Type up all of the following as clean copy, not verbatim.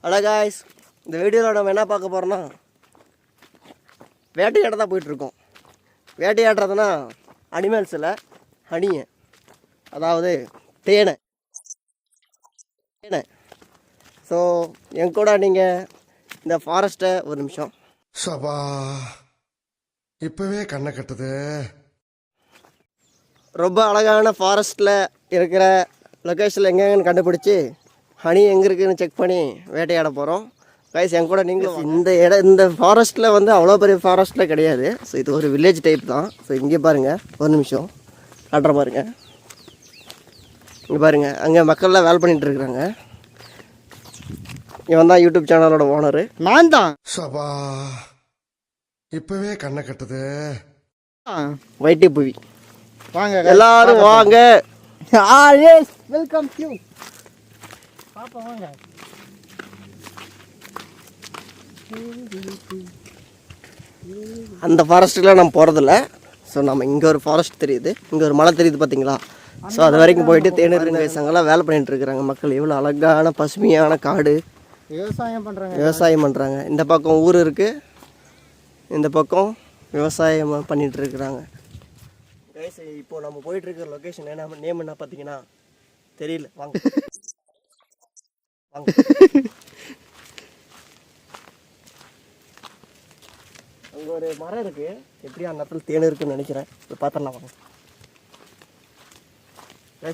Hello guys, இந்த வீடியோவில் நம்ம என்ன பார்க்க போகிறோன்னா வேட்டையாட தான் போயிட்டுருக்கோம். வேட்டையாடுறதுனா அனிமல்ஸில் ஹனியை, அதாவது தேனை. ஸோ என் கூட நீங்கள் இந்த ஃபாரஸ்ட்டை ஒரு நிமிஷம் சபா இப்போவே கண்ணை கட்டுது. ரொம்ப அழகான ஃபாரஸ்ட்டில் இருக்கிற லொக்கேஷனில் எங்கெங்கன்னு கண்டுபிடிச்சி ஹனி எங்கே இருக்குதுன்னு செக் பண்ணி வேட்டையாட போகிறோம். கைஸ் என் கூட நீங்களும் இந்த ஃபாரஸ்ட்டில் வந்து அவ்வளோ பெரிய ஃபாரஸ்ட்டில் கிடையாது. ஸோ இது ஒரு வில்லேஜ் டைப் தான். ஸோ இங்கே பாருங்கள், ஒரு நிமிஷம் காட்டுற பாருங்கள். இங்கே பாருங்கள், அங்கே மக்கள்லாம் வேலை பண்ணிகிட்டு இருக்கிறாங்க. இவன் தான் யூடியூப் சேனலோட ஓனரு, நான் தான். சபா இப்போவே கண்ணை கட்டுது. வைட்டி புவி வாங்க எல்லாரும் வாங்க. வெல்கம் யூ பாப்பா வாங்க. அந்த ஃபாரஸ்ட்டுக்குலாம் நம்ம போகிறதில்ல. ஸோ நம்ம இங்கே ஒரு ஃபாரஸ்ட் தெரியுது, இங்கே ஒரு மலை தெரியுது பார்த்தீங்களா. ஸோ அது வரைக்கும் போயிட்டு தேனீர் வயசங்கெல்லாம் வேலை பண்ணிகிட்டு இருக்கிறாங்க மக்கள். எவ்வளோ அழகான பசுமையான காடு, விவசாயம் பண்ணுறாங்க. இந்த பக்கம் ஊர் இருக்குது, இந்த பக்கம் விவசாயம் பண்ணிகிட்டு இருக்கிறாங்க. இப்போது நம்ம போயிட்டுருக்கிற லொக்கேஷன் என்ன, நேம் என்ன பார்த்தீங்கன்னா தெரியல, வாங்க வாங்க. அங்கே ஒரு மரம் இருக்குது, எப்படியும் அந்த இடத்துல தேன் இருக்குன்னு நினைக்கிறேன். இப்போ பார்த்துடலாம் வாங்க.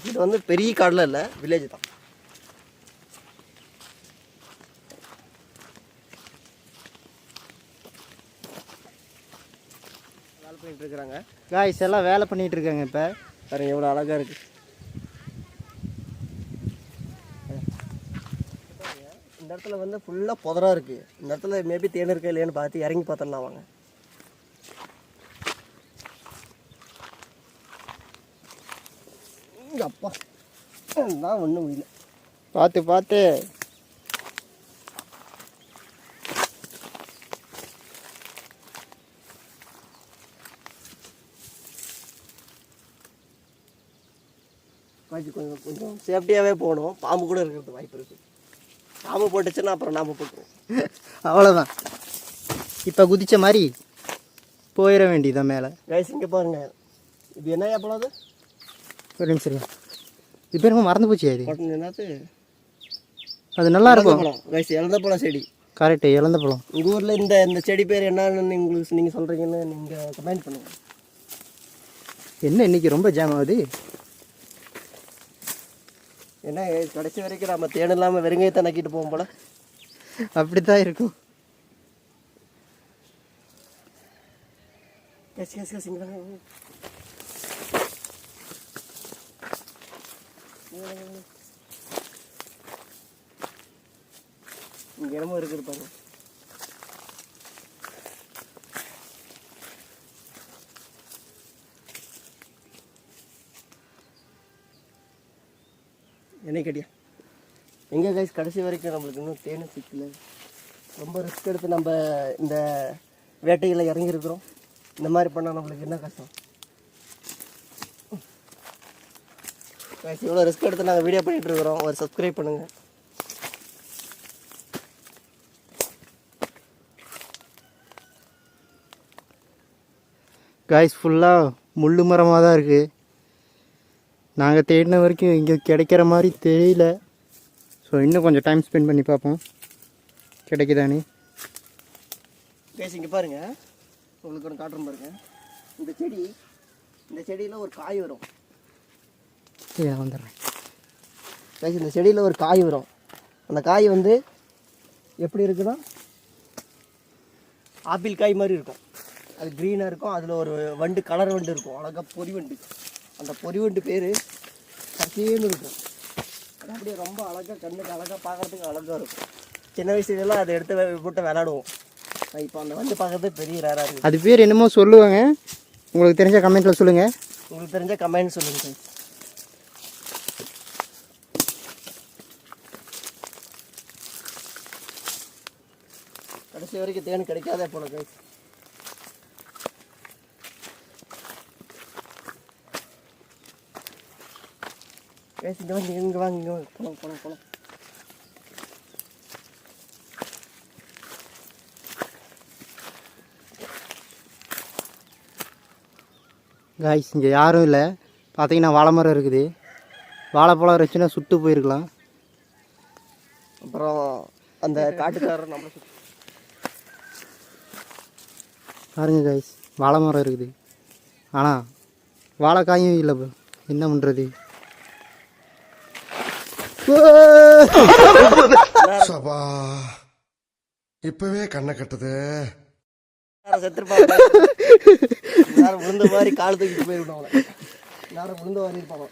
இது வந்து பெரிய காடில் இல்லை, வில்லேஜ் தான். வேலை பண்ணிட்டு இருக்கிறாங்க காய்ஸ், எல்லாம் வேலை பண்ணிட்டு இருக்காங்க. இப்போ பாருங்க எவ்வளோ அழகாக இருக்குது. இந்த இடத்துல வந்து ஃபுல்லாக புதராக இருக்குது. இந்த இடத்துல மேபி தேன் இருக்கா இல்லையான்னு பார்த்து இறங்கி பார்த்துடலாம் வாங்க. அப்பா தான் ஒன்றும் இல்லை, பார்த்து பார்த்து. கொஞ்சம் கொஞ்சம் சேஃப்டியாகவே போகணும். பாம்பு கூட இருக்கிறது வாய்ப்பு இருக்குது. பாம்பு போட்டுச்சுன்னா அப்புறம் நாம் போட்டுருவோம், அவ்வளோதான். இப்போ குதிச்ச மாதிரி போயிட வேண்டியதான் மேலே. கைஸ் இங்கே பாருங்க, இது என்ன எப்படாது ஒரு நிமிஷம் இது பேருங்க மறந்து போச்சு. அது என்னது, அது நல்லா இருக்கும் கைஸ். இழந்த பழம் செடி. கரெக்டு, இழந்த பழம். உங்கள் ஊரில் இந்த செடி பேர் என்னன்னு உங்களுக்கு நீங்கள் சொல்கிறீங்கன்னு நீங்கள் கமெண்ட் பண்ணுங்கள். என்ன இன்னைக்கு ரொம்ப ஜாம் ஆகுது? ஏன்னா கடைசி வரைக்கும் நம்ம தேன் இல்லாமல் வெறுங்கையத்தை நக்கிட்டு போவோம் போல. அப்படி தான் இருக்கும். இங்கே இடமும் இருக்குது பாருங்க. என்ன கேட்டியா எங்கே கைஸ், கடைசி வரைக்கும் நம்மளுக்கு இன்னும் தேனும் சிக்கல. ரொம்ப ரிஸ்க் எடுத்து நம்ம இந்த வேட்டையில் இறங்கியிருக்கிறோம். இந்த மாதிரி பண்ணால் நம்மளுக்கு என்ன கஷ்டம் கைஸ். இவ்வளோ ரிஸ்க் எடுத்து நாங்கள் வீடியோ பண்ணிகிட்டு இருக்கிறோம். ஒரு சப்ஸ்கிரைப் பண்ணுங்கள். காய்ஸ் ஃபுல்லாக முள்ளு மரமாக தான் இருக்குது. நாங்கள் தேடின வரைக்கும் இங்கே கிடைக்கிற மாதிரி தெரியல. ஸோ இன்னும் கொஞ்சம் டைம் ஸ்பெண்ட் பண்ணி பார்ப்போம் கிடைக்குதானே. பேசி இங்கே பாருங்கள், உங்களுக்கு ஒன்று காட்டுற பாருங்க. இந்த செடியில் ஒரு காய் வரும். வந்துடுறேன் பேசி, இந்த செடியில் ஒரு காய் வரும். அந்த காய் வந்து எப்படி இருக்குன்னா ஆப்பிள் காய் மாதிரி இருக்கும். அது க்ரீனாக இருக்கும். அதில் ஒரு வண்டு, கலர் வண்டு இருக்கும், அழகாக பொறி வண்டு. அந்த பொறி வண்டு பேர் கசியன்னு இருக்கும். அது அப்படியே ரொம்ப அழகாக, கண்ணுக்கு அழகாக, பார்க்குறதுக்கு அழகாக இருக்கும். சின்ன வயசுலலாம் அதை எடுத்து போட்டு விளாடுவோம். இப்போ அந்த வண்டு பார்க்குறது பெரிய ரேராக இருக்குது. அது பேர் என்னமோ சொல்லுவாங்க, உங்களுக்கு தெரிஞ்ச கமெண்ட்டில் சொல்லுங்கள். உங்களுக்கு தெரிஞ்ச கமெண்ட் சொல்லுங்கள். கடைசி வரைக்கும் தேன் கிடைக்காதே போல கைஸ். இங்கே வாங்க, இங்கே வாங்க, இங்கே வாங்க. போலாம் போலாம் போலாம். காய்ஸ் இங்கே யாரும் இல்லை. பார்த்தீங்கன்னா வாழை மரம் இருக்குது. வாழைப்பழம் இருந்துச்சுன்னா சுட்டு போயிருக்கலாம். அப்புறம் அந்த காட்டுக்காரர் நம்மளை பாருங்க காய்ஸ், வாழை மரம் இருக்குது. ஆனால் வாழைக்காயும் இல்லை bro. என்ன பண்ணுறது? சபா இப்பவே கண்ணை கட்டுது. செத்துருப்பாங்க. எல்லாரும் விழுந்த மாதிரி கால் தூக்கிட்டு போயிருப்பாங்க. எல்லாரும் விழுந்த மாதிரி இருப்பாங்க.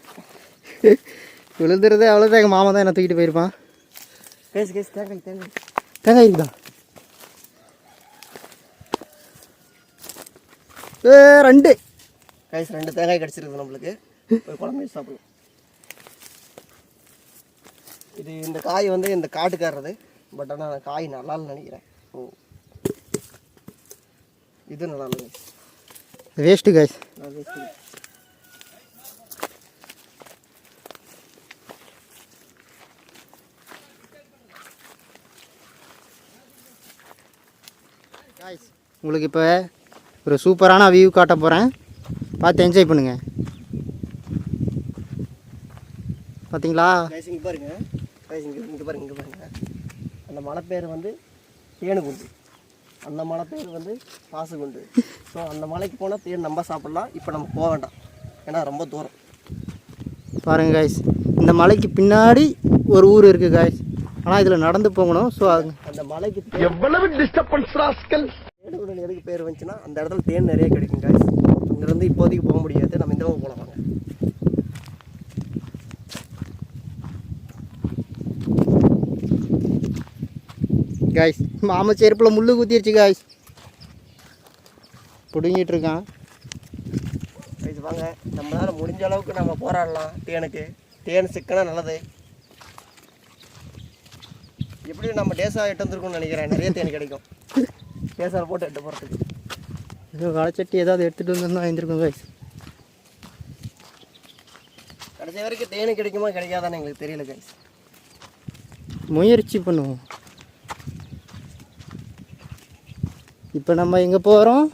விழுந்துறதே அவ்வளோதான். எங்கள் மாமா தான் என்ன தூக்கிட்டு போயிருப்பான். கேஸ் கேஸ் தேங்காய் தேங்காய் தேங்காய் இருக்குதா? 2 கைஸ் 2 தேங்காய் கிடச்சிருக்குது நம்மளுக்கு. போய் குழம்பு வச்சு சாப்பிடுவோம். இது இந்த காய் வந்து இந்த காட்டுக்காரது. பட் ஆனால் காய் நல்லான்னு நினைக்கிறேன். ஓ இது நல்லா இல்லை. Waste guys. காய்ஸ் உங்களுக்கு இப்போ ஒரு சூப்பரான வியூ காட்ட போகிறேன். பார்த்து என்ஜாய் பண்ணுங்க. பார்த்தீங்களா? கைஸ் இங்கே பாருங்க. கைஸ் இங்கே பாருங்க. அந்த மலை பேர் வந்து தேனுகுண்டு. அந்த மலை பேர் வந்து பாசுகுண்டு. ஸோ அந்த மலைக்கு போனால் தேன் நம்ம சாப்பிட்லாம். இப்போ நம்ம போக வேண்டாம், ஏன்னா ரொம்ப தூரம். பாருங்க காய்ஸ், இந்த மலைக்கு பின்னாடி ஒரு ஊர் இருக்குது காய்ஸ். ஆனால் இதில் நடந்து போகணும். ஸோ அந்த மலைக்கு எவ்வளவு டிஸ்டர்பன்ஸ் ராஸ்கல். தேனுகுண்டு எதுக்கு பேர் வந்துச்சுன்னா அந்த இடத்துல தேன் நிறைய கிடைக்கும் காய்ஸ். அங்கேருந்து இப்போதைக்கு போக முடியாது. நம்ம இந்த பக்கம் போகலாம் வாங்க. காய்ஸ் மாமா செருப்பில் முள்ளு குத்திருச்சு காய்ஸ். பிடுங்கிட்டு இருக்கான். கைஸ் வாங்க, நம்மளால் முடிஞ்ச அளவுக்கு நம்ம போராடலாம் தேனுக்கு. தேன் சிக்கனா நல்லது. எப்படியும் நம்ம டேஸாக எட்டு வந்துருக்கோம்னு நினைக்கிறேன். நிறைய தேன் கிடைக்கும். டேஸால் போட்டு எட்டு போகிறதுக்கு. ஏதோ வளைச்சட்டி ஏதாவது எடுத்துகிட்டு வந்திருந்தா எழுந்திருக்கும் காய்ஸ். கடைசி வரைக்கும் தேன் கிடைக்குமா கிடைக்காதான்னு எங்களுக்கு தெரியல கைஸ். முயற்சி பண்ணுவோம். இப்போ நம்ம எங்கே போகிறோம்?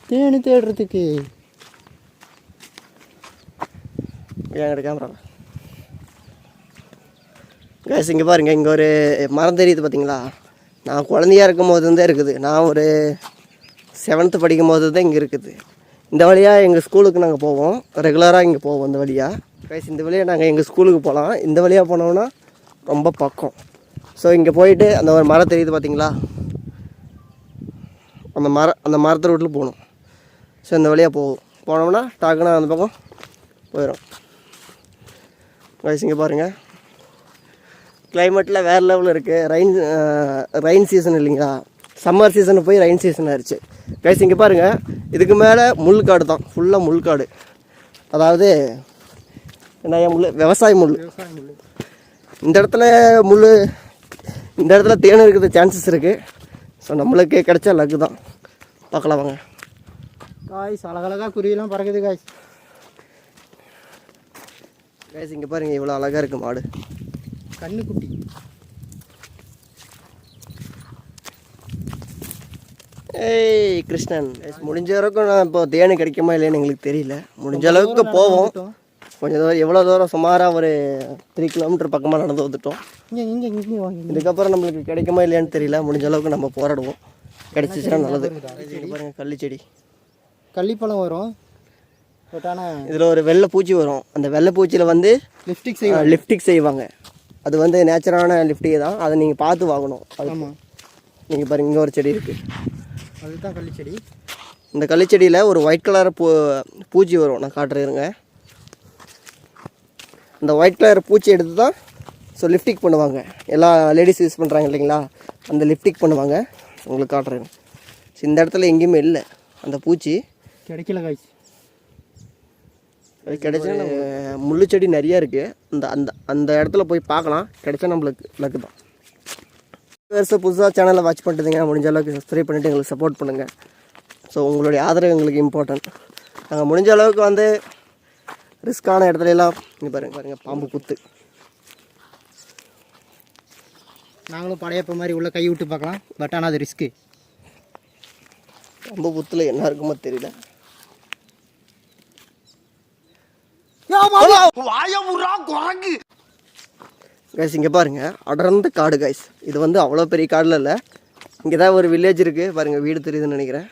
தேனி தேடுறதுக்கு. என்கிட்ட கேமரா கைஸ் இங்கே பாருங்கள். இங்கே ஒரு மரம் தெரியுது பார்த்தீங்களா? நான் குழந்தையா இருக்கும் போது தான் இருக்குது. நான் ஒரு 7th படிக்கும் போது தான் இங்கே இருக்குது. இந்த வழியாக எங்கள் ஸ்கூலுக்கு நாங்கள் போவோம். ரெகுலராக இங்கே போவோம் இந்த வழியாக. கைஸ் இந்த வழியாக நாங்கள் எங்கள் ஸ்கூலுக்கு போகலாம். இந்த வழியாக போனோம்னா ரொம்ப பக்கம். ஸோ இங்கே போயிட்டு அந்த ஒரு மரம் தெரியுது பார்த்தீங்களா? அந்த மரத்து ரோட்டில் போகணும். ஸோ இந்த வழியாக போனோம்னா டாக்குனா அந்த பக்கம் போயிடும். கைஸ் இங்கே பாருங்கள், கிளைமேட்டில் வேறு லெவலில் இருக்குது. ரெயின் சீசன் இல்லைங்களா? சம்மர் சீசன் போய் ரெயின் சீசன் ஆயிடுச்சு. கைஸ் இங்கே பாருங்கள், இதுக்கு மேலே முள்காடு தான். ஃபுல்லாக முள்காடு. அதாவது என்ன விவசாய முள். இந்த இடத்துல தேன் இருக்கிறது சான்சஸ் இருக்குது. ஸோ நம்மளுக்கு கிடைச்சா லக்கு தான். பார்க்கலாம் வாங்க. காய்ஸ் அழகழகாக குருவிலாம் பறக்குது காய்ஸ். கைஸ் இங்கே பாருங்கள், இவ்வளோ அழகாக இருக்குது மாடு. கண்ணுக்குட்டி. ஏய் கிருஷ்ணன். முடிஞ்ச வரைக்கும் நான் இப்போ தேனு கிடைக்குமா இல்லைன்னு எங்களுக்கு தெரியல. முடிஞ்ச அளவுக்கு போவோம். கொஞ்சம் தூரம், எவ்வளோ தூரம், சுமாராக ஒரு 3 கிலோமீட்டர் பக்கமாக நடந்து வந்துட்டோம். இதுக்கப்புறம் நம்மளுக்கு கிடைக்குமா இல்லையான்னு தெரியல. முடிஞ்ச அளவுக்கு நம்ம போராடுவோம். கிடைச்சிச்சுன்னா நல்லது. பாருங்கள் கள்ளிச்செடி. கள்ளிப்பழம் வரும். பட் ஆனால் இதில் ஒரு வெள்ளை பூச்சி வரும். அந்த வெள்ளை பூச்சியில் வந்து லிப்டிக் செய்வாங்க. அது வந்து நேச்சுரலான லிப்டிக் தான். அதை நீங்கள் பார்த்து வாங்கணும். ஆமாம். நீங்கள் பாருங்கள், இங்கே ஒரு செடி இருக்குது. அதுதான் கள்ளிச்செடி. இந்த கள்ளிச்செடியில் ஒரு ஒயிட் கலர் பூச்சி வரும். நான் காட்டுறேங்க. அந்த ஒயிட் கலர் பூச்சி எடுத்து தான் லிப்டிக் பண்ணுவாங்க. எல்லா லேடிஸ் யூஸ் பண்ணுறாங்க இல்லைங்களா? அந்த லிப்டிக் பண்ணுவாங்க. உங்களுக்கு காட்டுறேன். இந்த இடத்துல எங்கேயுமே இல்லை அந்த பூச்சி. கிடைக்கல காய்ச்சி. அது கிடைச்சா முள்ளு செடி நிறையா இருக்குது. அந்த இடத்துல போய் பார்க்கலாம். கிடைச்சா நம்மளுக்கு லக்கு தான். புதுசாக சேனலை வாட்ச் பண்ணிட்டுங்க. முடிஞ்ச அளவுக்கு சப்ஸ்கிரைப் பண்ணிவிட்டு எங்களுக்கு சப்போர்ட் பண்ணுங்கள். ஸோ உங்களுடைய ஆதரவு எங்களுக்கு இம்பார்ட்டன்ட். நாங்கள் முடிஞ்ச அளவுக்கு வந்து ரிஸ்க்கான இடத்துலலாம் இங்கே பாருங்கள் பாம்பு புத்து. நாங்களும் படையப்ப மாதிரி உள்ள கை விட்டு பார்க்கலாம். பட் ஆனால் அது ரிஸ்க்கு. பாம்பு புத்தில் என்ன இருக்குமோ தெரியல. கைஸ் இங்கே பாருங்க அடர்ந்த காடு கைஸ். இது வந்து அவ்வளோ பெரிய காடில் இல்லை. இங்கே தான் ஒரு வில்லேஜ் இருக்குது பாருங்கள். வீடு தெரியுதுன்னு நினைக்கிறேன்.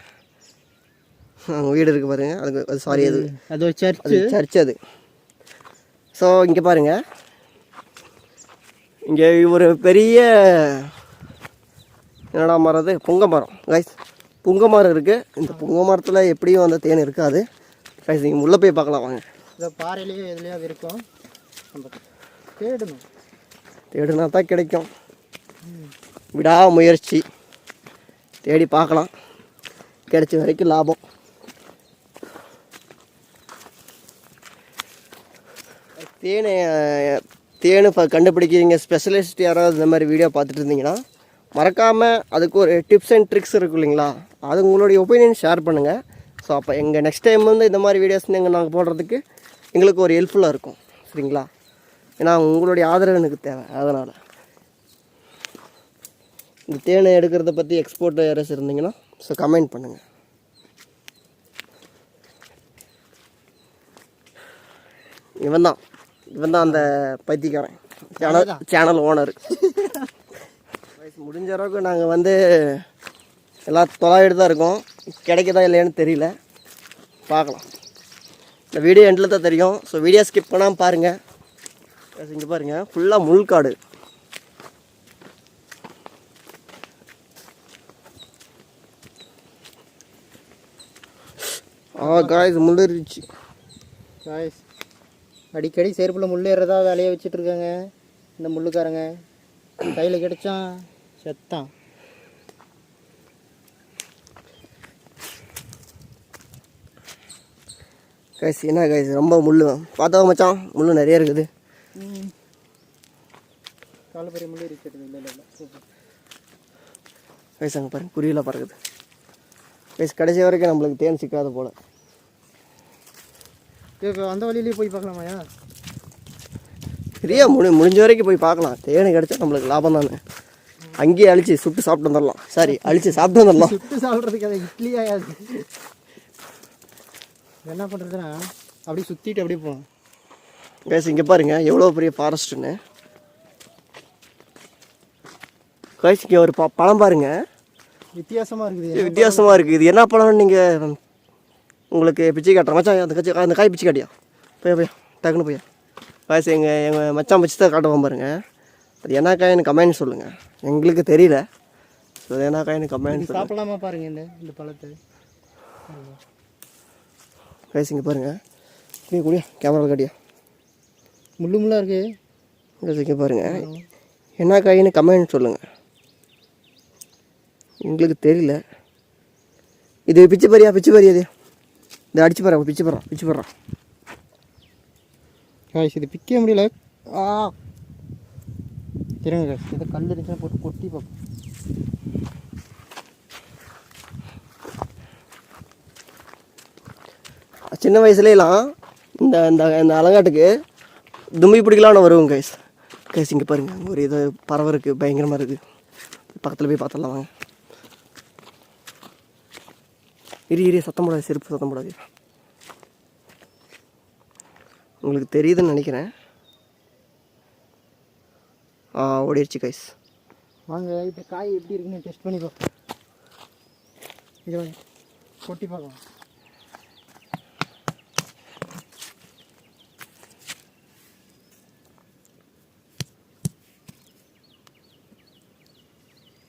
அங்கே வீடு இருக்குது பாருங்கள். அது சாரி அது ஒரு சர்ச். அது சர்ச் அது. ஸோ இங்கே பாருங்கள், இங்கே ஒரு பெரிய என்னடா மரம் அது, புங்க மரம் கைஸ். புங்க மரம் இருக்குது. இந்த புங்க மரத்தில் எப்படியும் அந்த தேன் இருக்காது கைஸ். நீங்கள் உள்ளே போய் பார்க்கலாம் வாங்க. இந்த பாறையிலேயே எதுலேயாவது இருக்கும், நம்ம தேடணும். தேடினா தான் கிடைக்கும். விடா முயற்சி தேடி பார்க்கலாம். கிடைச்ச வரைக்கும் லாபம். தேனு கண்டுபிடிக்கிறீங்க ஸ்பெஷலிஸ்ட் யாராவது இந்த மாதிரி வீடியோ பார்த்துட்டு இருந்தீங்கன்னா மறக்காமல் அதுக்கு ஒரு டிப்ஸ் அண்ட் ட்ரிக்ஸ் இருக்கும் இல்லைங்களா, அது உங்களுடைய ஒப்பீனியன் ஷேர் பண்ணுங்கள். ஸோ அப்போ எங்கள் நெக்ஸ்ட் டைம் வந்து இந்த மாதிரி வீடியோஸ் நாங்கள் போடுறதுக்கு எங்களுக்கு ஒரு ஹெல்ப்ஃபுல்லாக இருக்கும். சரிங்களா? ஏன்னா உங்களுடைய ஆதரவு எனக்கு தேவை. அதனால் இந்த தேனை எடுக்கிறத பற்றி எக்ஸ்போர்ட் யாராச்சும் இருந்தீங்கன்னா ஸோ கமெண்ட் பண்ணுங்கள். இவன் தான் அந்த பைத்தியக்காரன் சேனல் ஓனர். முடிஞ்ச அளவுக்கு நாங்கள் வந்து எல்லாம் தொலைவிட்டு தான் இருக்கோம். கிடைக்கதா இல்லையான்னு தெரியல, பார்க்கலாம். இந்த வீடியோ எண்டில் தான் தெரியும். ஸோ வீடியோ ஸ்கிப் பண்ணாமல் பாருங்கள். இங்கே பாருங்கள் ஃபுல்லாக முள்காடு. காய்ஸ் முள் இருந்துச்சு காய்ஸ். அடிக்கடி செருப்பில் முள் ஏறதா வேலையை வச்சுட்டு இருக்காங்க இந்த முள்ளுக்காரங்க. கையில் கிடைச்சான் செத்தான். காய்ஸ் என்ன காய்ஸ் ரொம்ப முள் பார்த்தா மச்சான், முள் நிறைய இருக்குது. கால பெரிய முள் இருக்கிறது. இல்லை காய்ஸ் அங்கே பாருங்க குருவிலாம் பறக்குது. காய்ஸ் கடைசி வரைக்கும் நம்மளுக்கு தேன் சிக்காத போல். இப்போ அந்த வழியிலேயே போய் பார்க்கலாமாயா? சரியா முடிஞ்ச வரைக்கும் போய் பார்க்கலாம். தேன் கிடைச்சா நம்மளுக்கு லாபம் தானே. அங்கேயே அழிச்சு சுட்டு சாப்பிட்டு வந்துடலாம். சாரி, அழிச்சு சாப்பிட்டு வந்துடலாம். சுட்டு சாப்பிட்றதுக்கு அதை இட்லியாயாது. என்ன பண்ணுறதுன்னா அப்படியே சுற்றிட்டு அப்படியே போகணும். கைஸ் இங்கே பாருங்கள் எவ்வளோ பெரிய ஃபாரஸ்ட்டுன்னு. கைஸ் இங்கே ஒரு பழம் பாருங்கள், வித்தியாசமாக இருக்குது. வித்தியாசமாக இருக்குது. இது என்ன பழம்னு நீங்கள் உங்களுக்கு பிச்சை காட்டுறேன் மச்சான். அந்த காய் பிச்சை காட்டியா? போய் டக்குன்னு போய் கைஸ் எங்கள் மச்சான் பிச்சு தான் காட்டுவோம் பாருங்கள். அது என்ன காயின்னு கமெண்ட் சொல்லுங்கள். எங்களுக்கு தெரியல. ஸோ அது என்ன காயின்னு கமெண்ட் சாப்பிடலாமா பாருங்கள் இந்த பழத்தை. கைஸ் இங்கே பாருங்கள். நீ கூடியா கேமரா காட்டியா? முள்ளாக இருக்கு. கைஸ் இங்கே பாருங்கள் என்ன காயின்னு கமெண்ட் சொல்லுங்கள். எங்களுக்கு தெரியல. இது பிச்சு பறியா அது இதை அடிச்சு போகிறான். பிச்சு போடுறான். காய்ஸ் இது பிக்க முடியல. திருங்க காய்ஸ், இதை கல் இருந்துச்சுன்னா போட்டு கொட்டி பார்ப்போம். சின்ன வயசுலாம் இந்த இந்த அலங்காட்டுக்கு தும்பி பிடிக்கலான்னு வருவோம் கைஸ். கைஸ் இங்கே பாருங்கள் ஒரு இது பறவை இருக்குது, பயங்கரமாக இருக்குது. பக்கத்தில் போய் பார்த்துடலாம் வாங்க. இரு சத்தம் போடாது, செருப்பு சத்தம் போடாது. உங்களுக்கு தெரியுதுன்னு நினைக்கிறேன். ஓடிடுச்சு கைஸ். வாங்க இப்போ காய் எப்படி இருக்குன்னு டெஸ்ட் பண்ணி பார்ப்போம். இது வாங்க கொட்டி பார்க்கலாம்.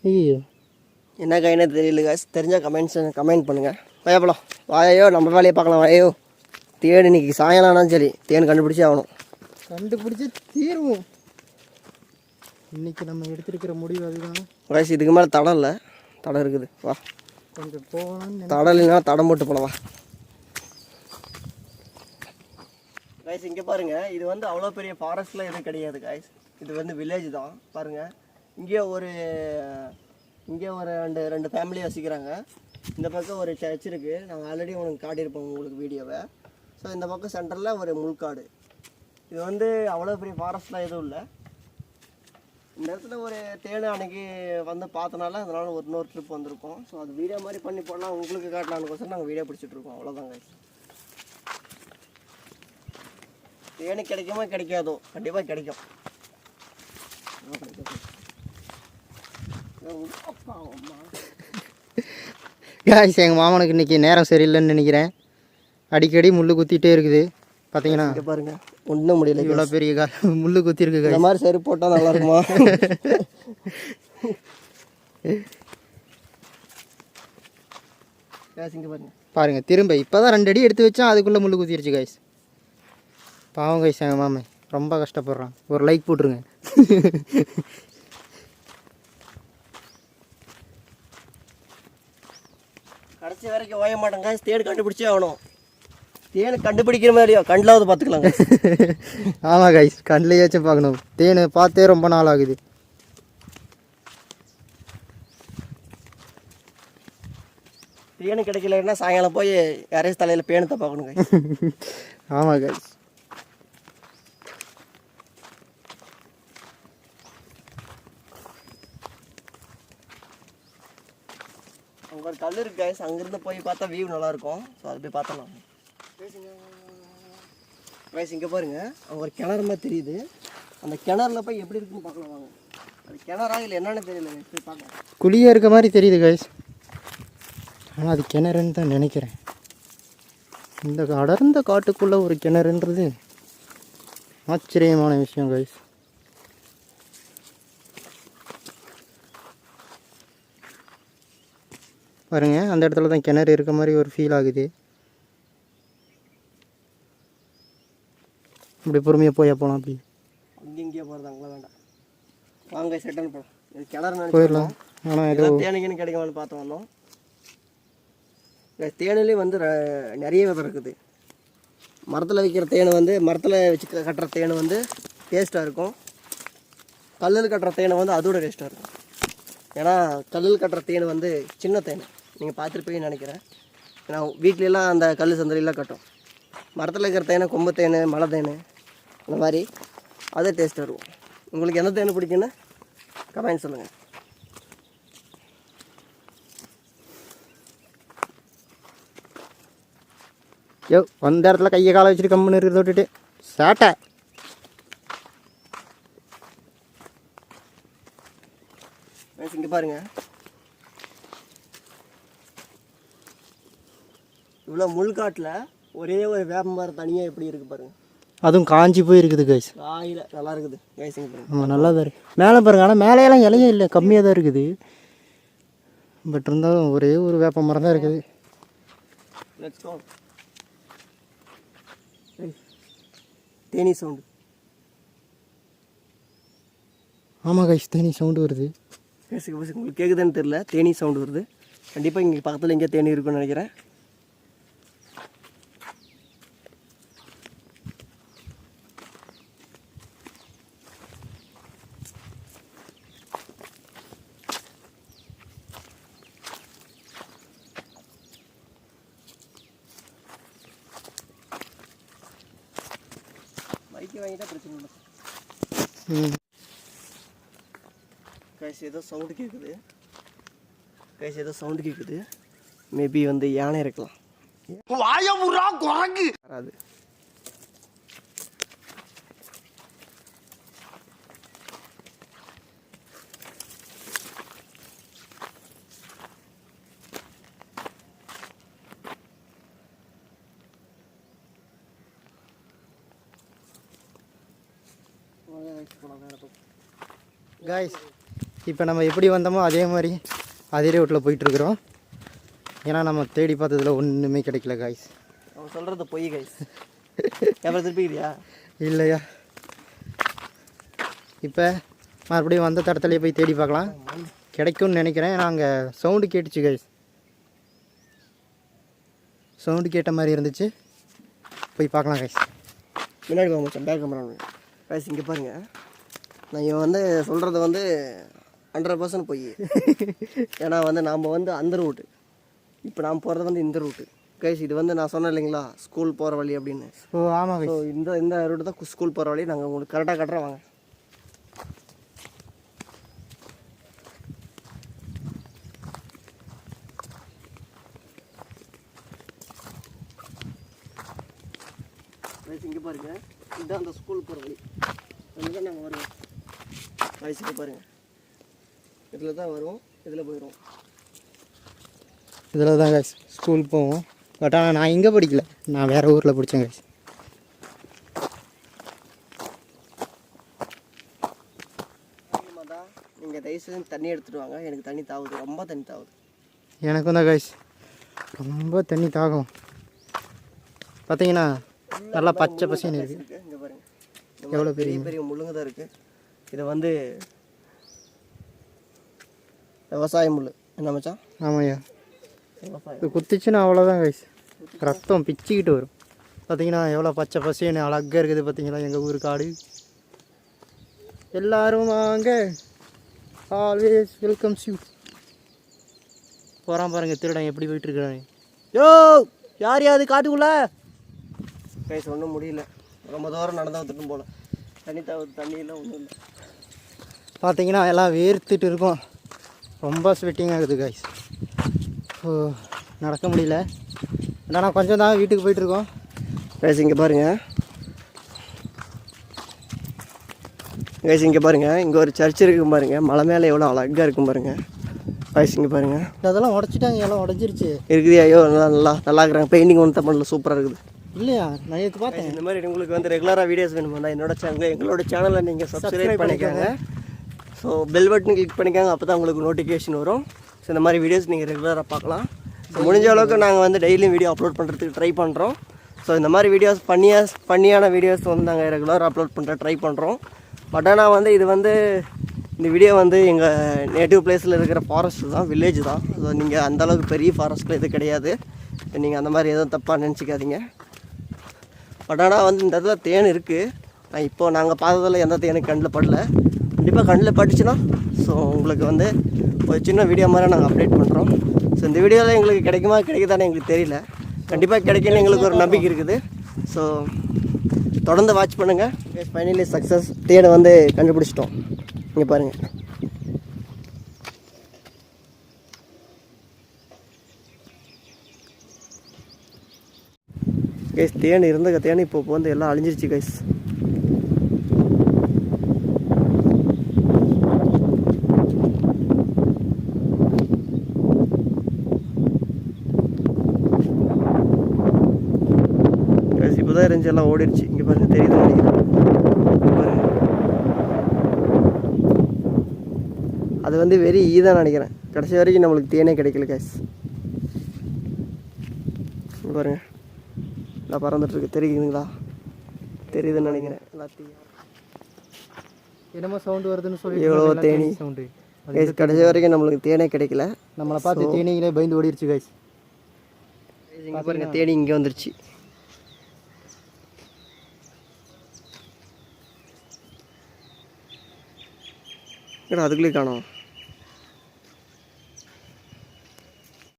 ஐயோ என்ன காயினே தெரியல கைஸ். தெரிஞ்சால் கமெண்ட் பண்ணுங்கள். பயப்படலாம் வாயோ, நம்ம வேலையை பார்க்கலாம். வாயோ தேன் இன்னைக்கு சாயங்காலம் ஆனாலும் சரி தேன் கண்டுபிடிச்சே ஆகணும். கண்டுபிடிச்சி தீர்வோம். இன்னைக்கு நம்ம எடுத்துருக்கிற முடிவு அதுதான். கைஸ் இதுக்கு மேலே தடம் இல்லை, தடம் இருக்குது. வா கொஞ்சம் போகலான்னு. தடம் இல்லைன்னா தடம் போட்டு போகலாம். வா கைஸ் இங்கே பாருங்கள். இது வந்து அவ்வளோ பெரிய ஃபாரஸ்ட்டில் எதுவும் கிடையாது கைஸ். இது வந்து வில்லேஜ் தான் பாருங்கள். இங்கே ஒரு ரெண்டு ஃபேமிலி வசிக்கிறாங்க. இந்த பக்கம் ஒரு சர்ச் இருக்குது. நாங்கள் ஆல்ரெடி உங்களுக்கு காட்டியிருப்போம் உங்களுக்கு வீடியோவை. ஸோ இந்த பக்கம் சென்டரில் ஒரு முள்காடு. இது வந்து அவ்வளோ பெரிய ஃபாரஸ்ட்லாம் எதுவும் இல்லை. இந்த இடத்துல ஒரு தேனை அன்னைக்கு வந்து பார்த்தனால அதனால இன்னொரு ட்ரிப் வந்திருக்கோம். ஸோ அது வீடியோ மாதிரி பண்ணி போடலாம் உங்களுக்கு காட்டலான்னு நாங்கள் வீடியோ பிடிச்சிட்ருக்கோம். அவ்வளோதாங்க. தேனு கிடைக்குமா கிடைக்காதோ கண்டிப்பாக கிடைக்கும். காய்ஸ் எங்கள் மாமனுக்கு இன்றைக்கி நேரம் சரியில்லைன்னு நினைக்கிறேன். அடிக்கடி முள் குத்திட்டே இருக்குது. பார்த்தீங்கன்னா இங்கே பாருங்க ஒன்றும் முடியல. இவ்வளோ பெரிய முள் குத்திருக்கு. இந்த மாதிரி சரி போட்டால் நல்லா இருக்குமா? இங்கே பாருங்க பாருங்க திரும்ப இப்போ தான் 2 அடி எடுத்து வச்சா அதுக்குள்ளே முள் குத்திருச்சு காய்ஸ். பாவம் காய்ஸ் எங்கள் மாமன் ரொம்ப கஷ்டப்படுறான். ஒரு லைக் போட்டுருங்க. கடைசி வரைக்கும் ஓய மாட்டேங்க. தேடு கண்டுபிடிச்சே ஆகணும். தேனை கண்டுபிடிக்கிற மாதிரியோ கண்டிலாவது பார்த்துக்கலாங்க. ஆமாம் கைஸ் கண்ணிலேயாச்சும் பார்க்கணும். தேனை பார்த்தே ரொம்ப நாள் ஆகுது. தேனு கிடைக்கலன்னா சாயங்காலம் போய் யாரையும் தலையில் பேனத்தை பார்க்கணுங்க. ஆமாம் கைஸ். அங்கே ஒரு கல் இருக்கு கைஸ். அங்கேருந்து போய் பார்த்தா வியூ நல்லாயிருக்கும். ஸோ அது போய் பார்த்தலாம். கைஸ் இங்கே பாருங்க அங்கே ஒரு கிணறு மாதிரி தெரியுது. அந்த கிணறுல போய் எப்படி இருக்குன்னு பார்க்கலாம் வாங்க. அது கிணறா இல்லை என்னன்னு தெரியல. போய் பார்க்கலாம். குழியாக இருக்க மாதிரி தெரியுது கைஸ். ஆனால் அது கிணறுன்னு தான் நினைக்கிறேன். இந்த அடர்ந்த காட்டுக்குள்ளே ஒரு கிணறுன்றது ஆச்சரியமான விஷயம் கைஸ். பாருங்க அந்த இடத்துல தான் கிணறு இருக்க மாதிரி ஒரு ஃபீல் ஆகுது. அப்படி பொறுமையாக போகலாம். அப்படி இங்கேயே போகிறது அங்கே வேண்டாம். வாங்க செட்டன் போகலாம். இது கிணறு போயிடலாம். ஆனால் ஏதோ தேனிங்கன்னு கிடைக்குமான்னு பார்த்து வந்தோம். தேனிலே வந்து நிறைய விதம் இருக்குது. மரத்தில் வைக்கிற தேன் வந்து மரத்தில் வச்சு கட்டுற தேன் வந்து டேஸ்ட்டாக இருக்கும். கல்லில் கட்டுற தேனை வந்து அதோட டேஸ்ட்டாக இருக்கும். ஏன்னா கல்லில் கட்டுற தேன் வந்து சின்ன தேன் நீங்கள் பார்த்துருப்பீங்கன்னு நினைக்கிறேன். ஏன்னா வீட்லலாம் அந்த கல் சந்தலையெல்லாம் கட்டும். மரத்தில் இருக்கிற தேனை கொம்பு தேன் மலை தேன் அந்த மாதிரி அதே டேஸ்ட் இருக்கும். உங்களுக்கு எந்த தேன் பிடிக்குன்னு கமெண்ட் சொல்லுங்கள். யோ வந்த இடத்துல கையை காலை வச்சுட்டு கம்முன்னு இருக்கிறத விட்டுட்டு சாட்டை. இங்கே பாருங்கள் இவ்வளோ முள்காட்டில் ஒரே ஒரு வேப்ப மரம் தனியாக எப்படி இருக்குது பாருங்கள். அதுவும் காஞ்சி போய் இருக்குது கைஸ். காயில் நல்லா இருக்குது கைஸ். இங்கே பாருங்கள். ஆமாம் நல்லா தான் இருக்குது. மேலே பாருங்க. ஆனால் மேலேயெல்லாம் இலையே இல்லை, கம்மியாக தான் இருக்குது. பட் இருந்தாலும் ஒரே ஒரு வேப்ப மரம் தான் இருக்குது. Let's go. தேனி சவுண்டு. ஆமாம் கைஸ் தேனி சவுண்டு வருது. உங்களுக்கு கேட்குதுன்னு தெரியல. தேனி சவுண்டு வருது. கண்டிப்பாக இங்கே பக்கத்தில் எங்கேயா தேனி இருக்குன்னு நினைக்கிறேன். பைக்கு வாங்கிட்டா பிரச்சனை இல்லை. கைஸ் ஏதோ சவுண்டு கேட்குது. கைஸ் ஏதோ சவுண்டு கேட்குது. மேபி வந்து யானை இருக்கலாம். வராது. காய்ஸ் இப்போ நம்ம எப்படி வந்தோமோ அதே மாதிரி அதே ரோட்டில் போயிட்டுருக்குறோம். ஏன்னா நம்ம தேடி பார்த்ததில் ஒன்றுமே கிடைக்கல காய்ஸ். அவன் சொல்கிறது பொய் கைஸ். எவ்வளோ திருப்பிக்கிறியா? இல்லையா? இப்போ மறுபடியும் வந்த தடத்துலேயே போய் தேடி பார்க்கலாம். கிடைக்கும்னு நினைக்கிறேன். ஏன்னா அங்கே சவுண்டு கேட்டுச்சு கைஸ். சவுண்டு கேட்ட மாதிரி இருந்துச்சு. போய் பார்க்கலாம் கைஸ். முன்னாடி போக பேக் கேமரா கைஸ். இங்கே பாருங்கள். நான் இவன் வந்து சொல்கிறது வந்து 100% பொய். ஏன்னா வந்து நாம் வந்து அந்த ரூட்டு, இப்போ நாம் போகிறது வந்து இந்த ரூட்டு கைஸ். இது வந்து நான் சொன்னேன் இல்லைங்களா ஸ்கூல் போகிற வழி அப்படின்னு. ஓ ஆமாம். ஸோ இந்த ரூட்டு தான் ஸ்கூல் போகிற வழி. நாங்கள் உங்களுக்கு கரெக்டாக கட்டுறோம் வாங்க. கைஸ் இங்கே பாருங்கள். இதுதான் அந்த ஸ்கூல் போகிற வழி. அங்கே தான் நாங்கள் வருவோம். வயசுக்கு பாருங்கள், இதில் தான் வருவோம், இதில் போயிடுவோம். இதில் தான் கைஸ் ஸ்கூல் போவோம். பட் ஆனால் நான் இங்கே படிக்கல, நான் வேறு ஊரில் படித்தேன் கைஸ். நீங்கள் தயவுசெய்து தண்ணி எடுத்துகிட்டு வாங்க, எனக்கு தண்ணி தாவுது, ரொம்ப தண்ணி தாவுது. எனக்கும் தான் கைஸ் ரொம்ப தண்ணி தாகம். பார்த்தீங்கன்னா நல்லா பச்சை பசேன்னு இருக்குது. இங்கே பாருங்கள், எவ்வளோ பெரிய பெரிய முள்ளுங்க தான் இருக்குது. இதை வந்து விவசாய முள் என்ன மச்சான்? ஆமாய்யா, விவசாயம். இது குத்துச்சுன்னா அவ்வளோதான் கைஸ், ரத்தம் பிச்சுக்கிட்டு வரும். பார்த்தீங்கன்னா எவ்வளோ பச்சை பசேன்னு அழகாக இருக்குது. பார்த்தீங்களா எங்கள் ஊர் காடு. எல்லாரும் வாங்க, ஆல்வேஸ் வெல்கம்ஸ் யூ. போகிறான் பாருங்கள் திருடன் எப்படி போயிட்டுருக்குறானே. யோ யார் யாது காட்டுக்குள்ள? கைஸ் ஒன்றும் முடியல, ரொம்ப தூரம் நடந்து வந்துட்டும் போல். தண்ணி தாவுது, தண்ணியெல்லாம் ஒன்றும் இல்லை. பார்த்தீங்கன்னா எல்லாம் வேர்த்துட்டு இருக்கும், ரொம்ப ஸ்வெட்டிங் ஆகுது கைஸ். ஸோ நடக்க முடியல. ஆனால் கொஞ்சம் தான் வீட்டுக்கு போயிட்டுருக்கோம். கைஸ் இங்கே பாருங்கள், கைஸ் இங்கே பாருங்கள், இங்கே ஒரு சர்ச் இருக்கும் பாருங்கள், மலை மேலே எவ்வளோ அழகாக இருக்கும் பாருங்கள். கைஸ் இங்கே பாருங்கள், அதெல்லாம் உடச்சிட்டாங்க, எல்லாம் உடஞ்சிருச்சு. இருக்குது. ஐயோ நல்லா இருக்கிறாங்க. பெயிண்டிங் வந்து தமிழில் சூப்பராக இருக்குது. இல்லையா, நான் எடுத்து பார்த்தேன். இந்த மாதிரி உங்களுக்கு வந்து ரெகுலராக வீடியோஸ் வேணுமா எங்களோட சேனலை நீங்கள் சப்ஸ்கிரைப் பண்ணிக்கோங்க. ஸோ பெல் பட்டன் கிளிக் பண்ணிக்கோங்க, அப்போ தான் உங்களுக்கு நோட்டிஃபிகேஷன் வரும். ஸோ இந்த மாதிரி வீடியோஸ் நீங்கள் ரெகுலராக பார்க்கலாம். ஸோ முடிஞ்ச அளவுக்கு நாங்கள் வந்து டெய்லியும் வீடியோ அப்லோட் பண்ணுறதுக்கு ட்ரை பண்ணுறோம். ஸோ இந்த மாதிரி வீடியோஸ் ஃபன்னியான வீடியோஸ் வந்து நாங்கள் ரெகுலராக அப்லோட் பண்ணுற ட்ரை பண்ணுறோம். பட் ஆனால் வந்து இது வந்து இந்த வீடியோ வந்து எங்கள் நேட்டிவ் பிளேஸில் இருக்கிற ஃபாரஸ்ட் தான், வில்லேஜ் தான். ஸோ நீங்கள் அந்தளவுக்கு பெரிய ஃபாரஸ்ட்டில் இது கிடையாது. நீங்கள் அந்த மாதிரி எதுவும் தப்பாக நினச்சிக்காதீங்க. பட் ஆனால் வந்து இந்த இடத்துல தேன் இருக்குது. இப்போது நாங்கள் பார்த்ததில் எந்த தேனும் கண்ணில் படல. கண்டிப்பாக கண்ணில் பட்டுச்சுன்னா ஸோ உங்களுக்கு வந்து ஒரு சின்ன வீடியோ மாதிரி நாங்கள் அப்டேட் பண்ணுறோம். ஸோ இந்த வீடியோவில் எங்களுக்கு கிடைக்குமா கிடைக்குதானே எங்களுக்கு தெரியல. கண்டிப்பாக கிடைக்கல எங்களுக்கு ஒரு நம்பிக்கை இருக்குது. ஸோ தொடர்ந்து வாட்ச் பண்ணுங்கள். ஃபைனலி சக்ஸஸ், தேனை வந்து கண்டுபிடிச்சிட்டோம். இங்கே பாருங்கள், கைஸ் தேன் இருந்த தேன் இப்போ வந்து எல்லாம் அழிஞ்சிருச்சு கைஸ். கைஸ் இப்போ தான் இருந்துச்சு, எல்லாம் ஓடிடுச்சு. இங்கே பாருங்கள், தெரியுது நினைக்கிறேன். அது வந்து வெரி ஈதான் நினைக்கிறேன். கடைசி வரைக்கும் நம்மளுக்கு தேனே கிடைக்கல கைஸ். பாருங்கள், நான் பறந்துட்டுருக்கு, தெரியுதுங்களா? தெரியுதுன்னு நினைக்கிறேன். எல்லாத்தையும் என்னமோ சவுண்டு வருதுன்னு சொல்லி எவ்வளோ தேனி சவுண்டு. கைஸ் கடைசி வரைக்கும் நம்மளுக்கு தேனே கிடைக்கல. நம்மளை பார்த்து தேனிங்களே பயந்து ஓடிடுச்சு கைஸ். இங்கே பாருங்கள், தேனி இங்கே வந்துருச்சு. அதுக்குள்ளே காணோம்.